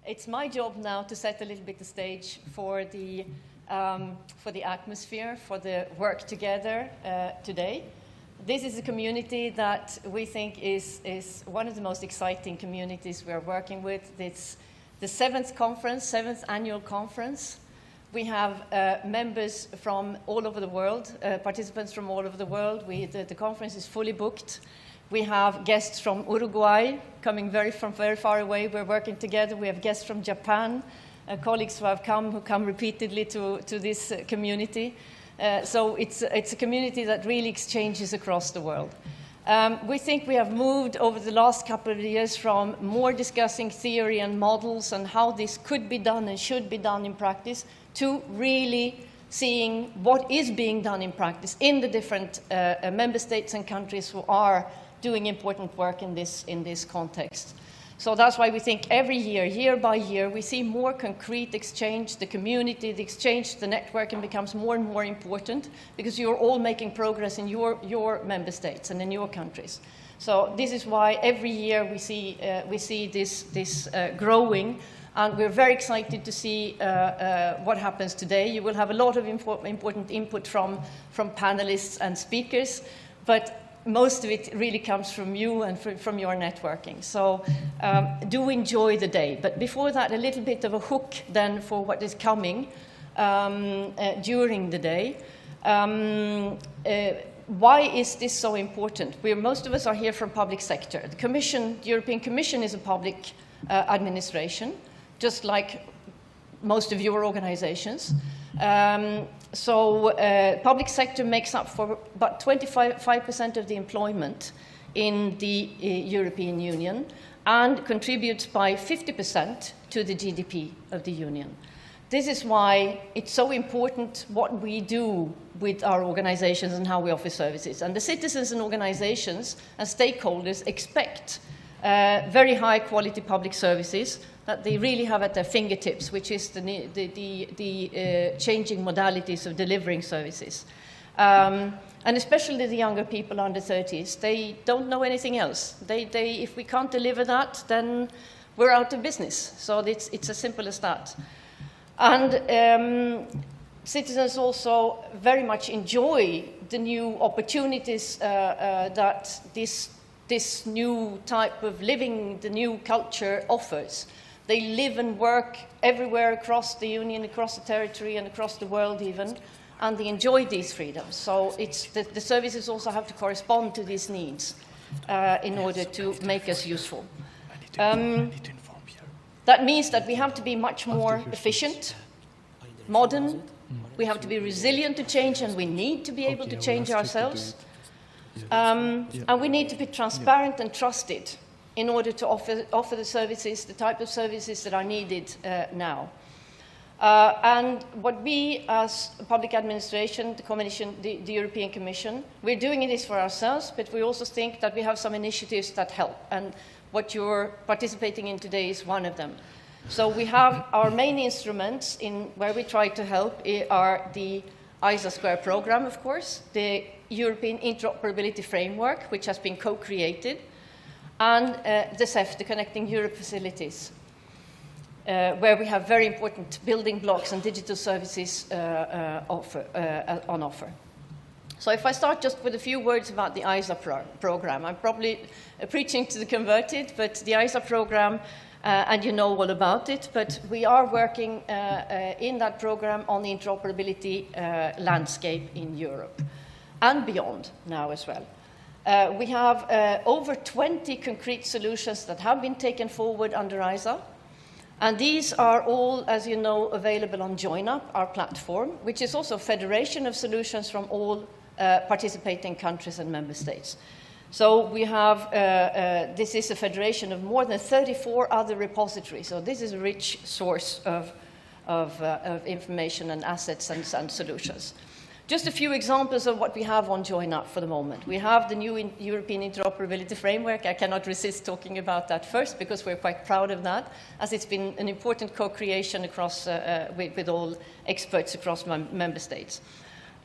It's my job now to set a little bit the stage for the atmosphere, for the work together today. This is a community that we think is one of the most exciting communities we are working with. It's the seventh annual conference. We have members from all over the world, participants from all over the world. The conference is fully booked. We have guests from Uruguay coming from very far away. We're working together. We have guests from Japan, colleagues who come repeatedly to this community. So it's a community that really exchanges across the world. We think we have moved over the last couple of years from more discussing theory and models and how this could be done and should be done in practice to really seeing what is being done in practice in the different member states and countries who are doing important work in this context. So that's why we think every year by year, we see more concrete exchange. The community, the exchange, the networking becomes more and more important because you're all making progress in your member states and in your countries. So this is why every year we see this growing, and we're very excited to see what happens today. You will have a lot of important input from panelists and speakers, but most of it really comes from you and from your networking. So do enjoy the day. But before that, a little bit of a hook then for what is coming during the day. Why is this so important? Most of us are here from public sector. The European Commission is a public administration, just like most of your organizations. So public sector makes up for about 25% of the employment in the European Union and contributes by 50% to the GDP of the Union. This is why it's so important what we do with our organizations and how we offer services. And the citizens and organizations and stakeholders expect very high quality public services that they really have at their fingertips, which is the changing modalities of delivering services. And especially the younger people under 30s, they don't know anything else. If we can't deliver that, then we're out of business. So it's as simple as that. And citizens also very much enjoy the new opportunities that this new type of living, the new culture offers. They live and work everywhere across the Union, across the territory, and across the world even, and they enjoy these freedoms. So the services also have to correspond to these needs in order to make us useful. That means that we have to be much more efficient, modern, we have to be resilient to change, and we need to be able to change ourselves. And we need to be transparent and trusted in order to offer the services, the type of services that are needed now. And what we, as a public administration, the Commission, the European Commission, we're doing this for ourselves, but we also think that we have some initiatives that help. And what you're participating in today is one of them. So we have our main instruments where we try to help are the ISA² Programme, of course, the European Interoperability Framework, which has been co-created, and the CEF, the Connecting Europe Facilities, where we have very important building blocks and digital services on offer. So if I start just with a few words about the ISA program, I'm probably preaching to the converted, but the ISA program, and you know all about it, but we are working in that program on the interoperability landscape in Europe and beyond now as well. We have over 20 concrete solutions that have been taken forward under ISA, and these are all, as you know, available on JoinUp, our platform, which is also a federation of solutions from all participating countries and member states. So we have, this is a federation of more than 34 other repositories, so this is a rich source of information and assets and solutions. Just a few examples of what we have on JoinUp for the moment. We have the new European Interoperability Framework. I cannot resist talking about that first because we're quite proud of that, as it's been an important co-creation across, with all experts across member states.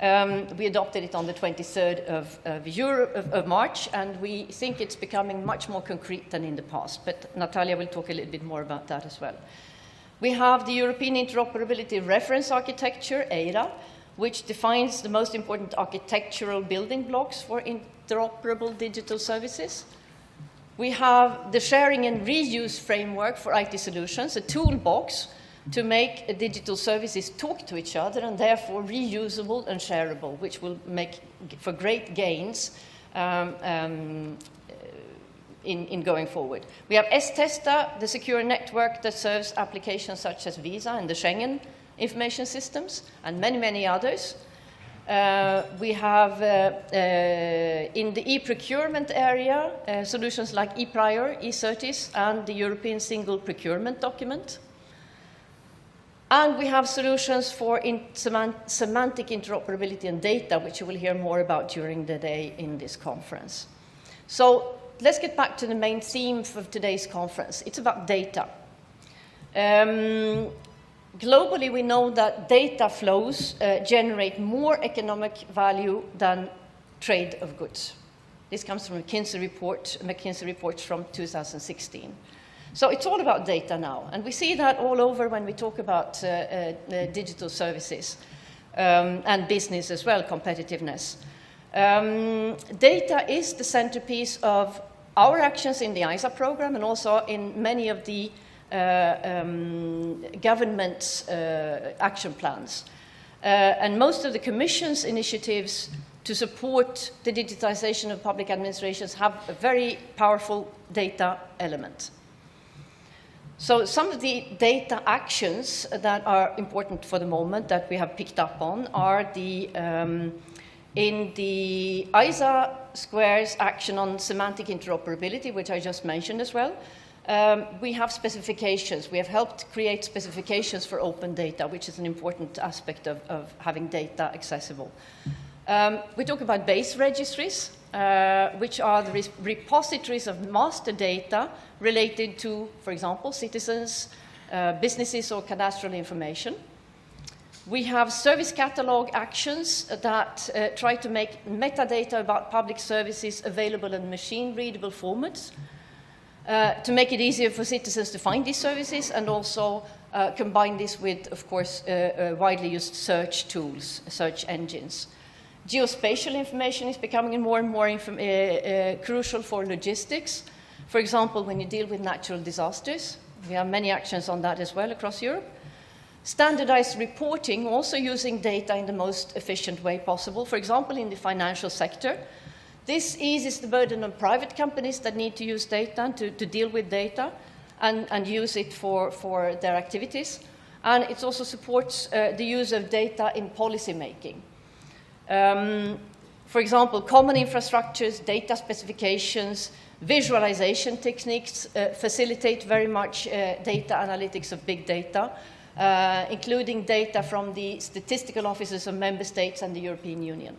We adopted it on the 23rd of March, and we think it's becoming much more concrete than in the past. But Natalia will talk a little bit more about that as well. We have the European Interoperability Reference Architecture, EIRA, which defines the most important architectural building blocks for interoperable digital services. We have the Sharing and Reuse Framework for IT Solutions, a toolbox to make digital services talk to each other and therefore reusable and shareable, which will make for great gains in going forward. We have S-Testa, the secure network that serves applications such as Visa and the Schengen information systems, and many, many others. We have, in the e-procurement area, solutions like ePrior, eCertis, and the European Single Procurement Document. And we have solutions for semantic interoperability and data, which you will hear more about during the day in this conference. So let's get back to the main theme of today's conference. It's about data. Globally, we know that data flows generate more economic value than trade of goods. This comes from a McKinsey report from 2016. So it's all about data now, and we see that all over when we talk about digital services and business as well, competitiveness. Data is the centerpiece of our actions in the ISA program and also in many of the government's action plans. And most of the Commission's initiatives to support the digitization of public administrations have a very powerful data element. So some of the data actions that are important for the moment that we have picked up on are the, in the ISA² action on semantic interoperability, which I just mentioned as well. We have specifications. We have helped create specifications for open data, which is an important aspect of having data accessible. We talk about base registries, which are the repositories of master data related to, for example, citizens, businesses, or cadastral information. We have service catalog actions that try to make metadata about public services available in machine-readable formats, to make it easier for citizens to find these services, and also combine this with, of course, widely used search tools, search engines. Geospatial information is becoming more and more crucial for logistics. For example, when you deal with natural disasters, we have many actions on that as well across Europe. Standardized reporting, also using data in the most efficient way possible, for example, in the financial sector. This eases the burden on private companies that need to use data, to deal with data, and use it for their activities. And it also supports the use of data in policy making. For example, common infrastructures, data specifications, visualization techniques facilitate very much data analytics of big data, including data from the statistical offices of member states and the European Union.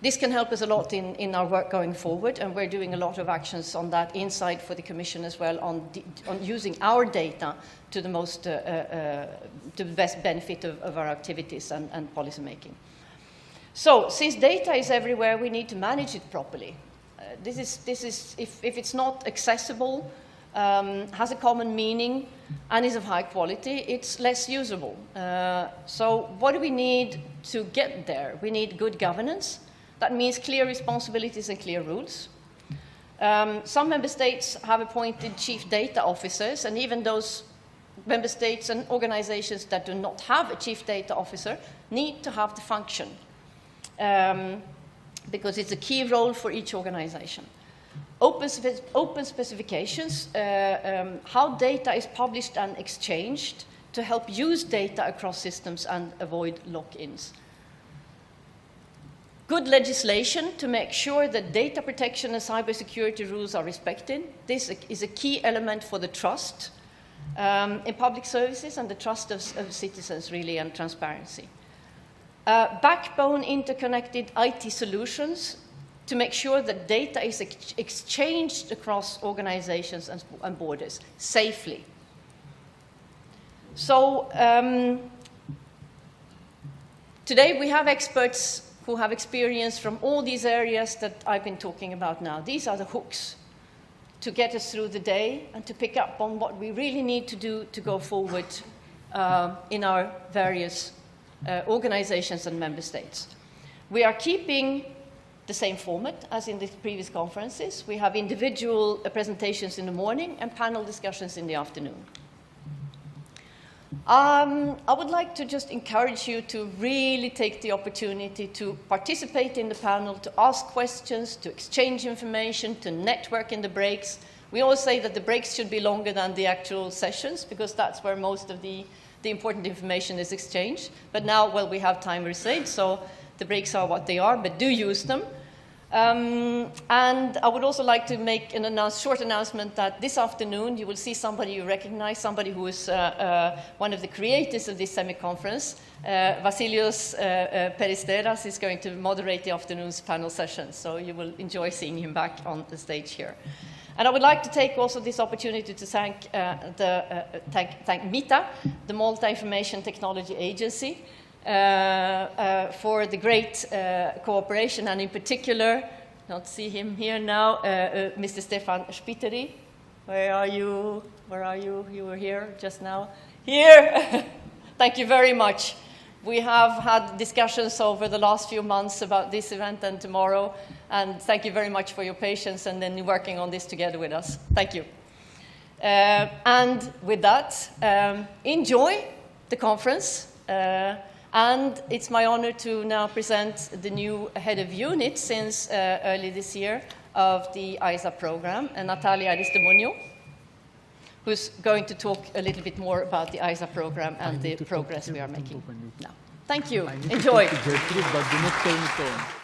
This can help us a lot in our work going forward, and we're doing a lot of actions on that inside for the Commission as well, on using our data to the most, to the best benefit of our activities and policy making. So, since data is everywhere, we need to manage it properly. This is if it's not accessible, has a common meaning, and is of high quality, it's less usable. So, what do we need to get there? We need good governance. That means clear responsibilities and clear rules. Some member states have appointed chief data officers, and even those member states and organizations that do not have a chief data officer need to have the function, because it's a key role for each organization. Open specifications, how data is published and exchanged to help use data across systems and avoid lock-ins. Good legislation to make sure that data protection and cybersecurity rules are respected. This is a key element for the trust in public services and the trust of citizens, really, and transparency. Backbone interconnected IT solutions to make sure that data is exchanged across organizations and borders safely. So today we have experts who have experience from all these areas that I've been talking about now. These are the hooks. to get us through the day and to pick up on what we really need to do to go forward in our various organizations and member states. We are keeping the same format as in the previous conferences. We have individual presentations in the morning and panel discussions in the afternoon. I would like to just encourage you to really take the opportunity to participate in the panel, to ask questions, to exchange information, to network in the breaks. We always say that the breaks should be longer than the actual sessions because that's where most of the important information is exchanged. But now, well, we have time restraints, so the breaks are what they are, but do use them. And I would also like to make an short announcement that this afternoon you will see somebody you recognize, somebody who is one of the creators of this SEMIC Conference. Vasilios Peristeras is going to moderate the afternoon's panel session, so you will enjoy seeing him back on the stage here. And I would like to take also this opportunity to thank MITA, the Malta Information Technology Agency, for the great cooperation, and in particular, not see him here now, Mr. Stefan Spitteri. Where are you? Where are you? You were here just now. Here! Thank you very much. We have had discussions over the last few months about this event and tomorrow, and thank you very much for your patience and then working on this together with us. Thank you. And with that, enjoy the conference. And it's my honor to now present the new head of unit since early this year of the ISA program, Natalia Aristomonio, who's going to talk a little bit more about the ISA program and the progress we are making now. Thank you. Enjoy. Gertrud, but do not tell me so.